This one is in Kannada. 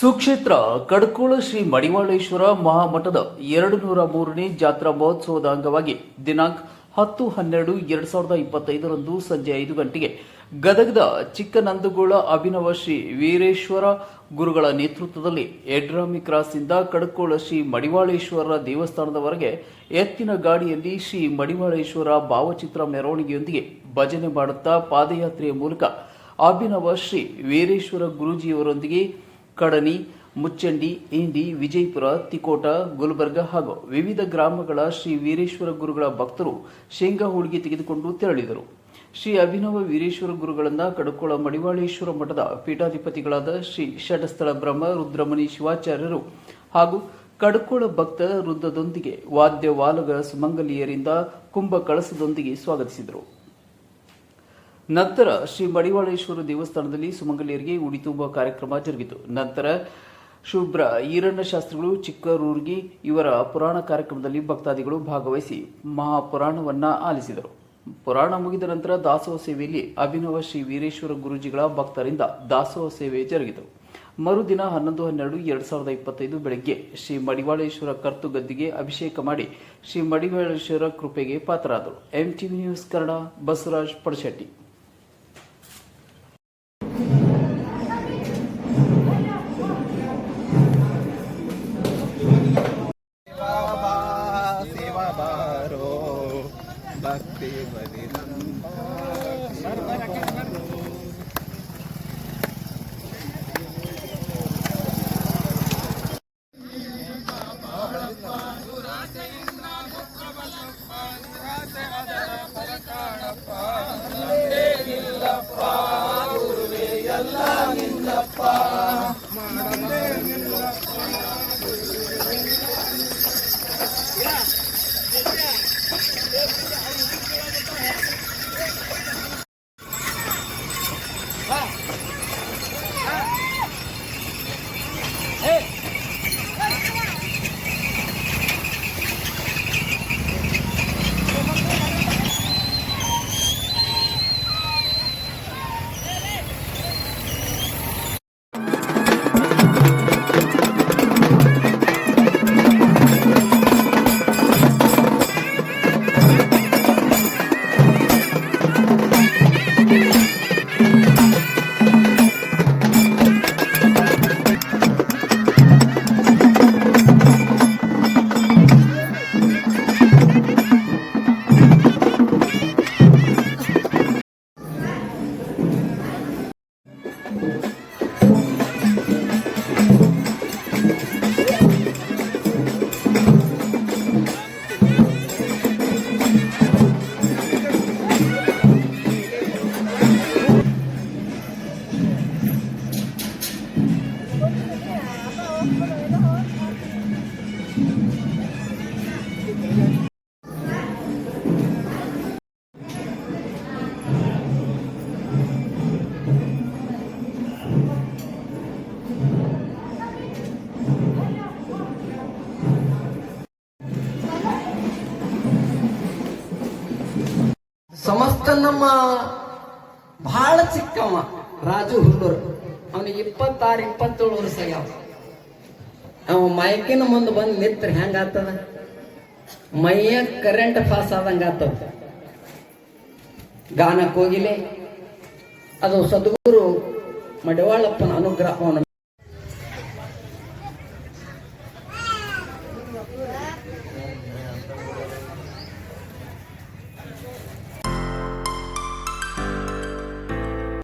ಸುಕ್ಷೇತ್ರ ಕಡ್ಕೋಳ ಶ್ರೀ ಮಡಿವಾಳೇಶ್ವರ ಮಹಾಮಠದ 203ನೇ ಜಾತ್ರಾ ಮಹೋತ್ಸವದ ಅಂಗವಾಗಿ ದಿನಾಂಕ 10-12-2025 ಸಂಜೆ 5 ಗಂಟೆಗೆ ಗದಗದ ಚಿಕ್ಕನಂದಗೋಳ ಅಭಿನವ ಶ್ರೀ ವೀರೇಶ್ವರ ಗುರುಗಳ ನೇತೃತ್ವದಲ್ಲಿ ಯಡ್ರಾಮಿ ಕ್ರಾಸ್ನಿಂದ ಕಡ್ಕೋಳ ಶ್ರೀ ಮಡಿವಾಳೇಶ್ವರ ದೇವಸ್ಥಾನದವರೆಗೆ ಎತ್ತಿನ ಗಾಡಿಯಲ್ಲಿ ಶ್ರೀ ಮಡಿವಾಳೇಶ್ವರ ಭಾವಚಿತ್ರ ಮೆರವಣಿಗೆಯೊಂದಿಗೆ ಭಜನೆ ಮಾಡುತ್ತಾ ಪಾದಯಾತ್ರೆಯ ಮೂಲಕ ಅಭಿನವ ಶ್ರೀ ವೀರೇಶ್ವರ ಗುರೂಜಿಯವರೊಂದಿಗೆ ಕಡನಿ, ಮುಚ್ಚಂಡಿ, ಇಂಡಿ, ವಿಜಯಪುರ, ತಿಕೋಟ, ಗುಲ್ಬರ್ಗ ಹಾಗೂ ವಿವಿಧ ಗ್ರಾಮಗಳ ಶ್ರೀ ವೀರೇಶ್ವರ ಗುರುಗಳ ಭಕ್ತರು ಶೇಂಗಾ ಹೋಳಿಗೆ ತೆಗೆದುಕೊಂಡು ತೆರಳಿದರು. ಶ್ರೀ ಅಭಿನವ ವೀರೇಶ್ವರ ಗುರುಗಳನ್ನ ಕಡ್ಕೋಳ ಮಡಿವಾಳೇಶ್ವರ ಮಠದ ಪೀಠಾಧಿಪತಿಗಳಾದ ಶ್ರೀ ಷಟಸ್ಥಳ ಬ್ರಹ್ಮ ರುದ್ರಮಣಿ ಶಿವಾಚಾರ್ಯರು ಹಾಗೂ ಕಡ್ಕೋಳ ಭಕ್ತ ವೃಂದದೊಂದಿಗೆ ವಾದ್ಯ ವಾಲಗ ಸುಮಂಗಲಿಯರಿಂದ ಕುಂಭ ಕಳಸದೊಂದಿಗೆ ಸ್ವಾಗತಿಸಿದರು. ನಂತರ ಶ್ರೀ ಮಡಿವಾಳೇಶ್ವರ ದೇವಸ್ಥಾನದಲ್ಲಿ ಸುಮಂಗಲಿಯರಿಗೆ ಉಡಿ ತುಂಬುವ ಕಾರ್ಯಕ್ರಮ ಜರುಗಿತು. ನಂತರ ಶುಭ್ರ ಈರಣ್ಣ ಶಾಸ್ತ್ರಿಗಳು ಚಿಕ್ಕರೂರ್ಗಿ ಇವರ ಪುರಾಣ ಕಾರ್ಯಕ್ರಮದಲ್ಲಿ ಭಕ್ತಾದಿಗಳು ಭಾಗವಹಿಸಿ ಮಹಾಪುರಾಣವನ್ನ ಆಲಿಸಿದರು. ಪುರಾಣ ಮುಗಿದ ನಂತರ ದಾಸೋಹ ಸೇವೆಯಲ್ಲಿ ಅಭಿನವ ಶ್ರೀ ವೀರೇಶ್ವರ ಗುರೂಜಿಗಳ ಭಕ್ತರಿಂದ ದಾಸೋಹ ಸೇವೆ ಜರುಗಿತು. ಮರುದಿನ 11-12-2025 ಬೆಳಗ್ಗೆ ಶ್ರೀ ಮಡಿವಾಳೇಶ್ವರ ಕರ್ತುಗದ್ದಿಗೆ ಅಭಿಷೇಕ ಮಾಡಿ ಶ್ರೀ ಮಡಿವಾಳೇಶ್ವರ ಕೃಪೆಗೆ ಪಾತ್ರರಾದರು. MTV news Kannada, Basavaraj Padashetti. ಭಕ್ತಿ ಬಲಿ ಸಮಸ್ತ ನಮ್ಮ ಬಹಳ ಚಿಕ್ಕವ ರಾಜು ಹುಲ್ಲೂರು. ಅವನಿಗೆ 26-27 ವರ್ಷ ಆಗ್ಯಾವ. ಅವ ಮೈಕಿನ ಮುಂದೆ ಬಂದು ನಿತ್ರ ಹೆಂಗ ಆತದ, ಮೈಯ ಕರೆಂಟ್ ಪಾಸ್ ಆದಂಗ ಆತದ. ಗಾನಕ್ಕೆ ಹೋಗಿಲೆ ಅದು ಸದ್ಗುರು ಮಡಿವಾಳಪ್ಪನ ಅನುಗ್ರಹ.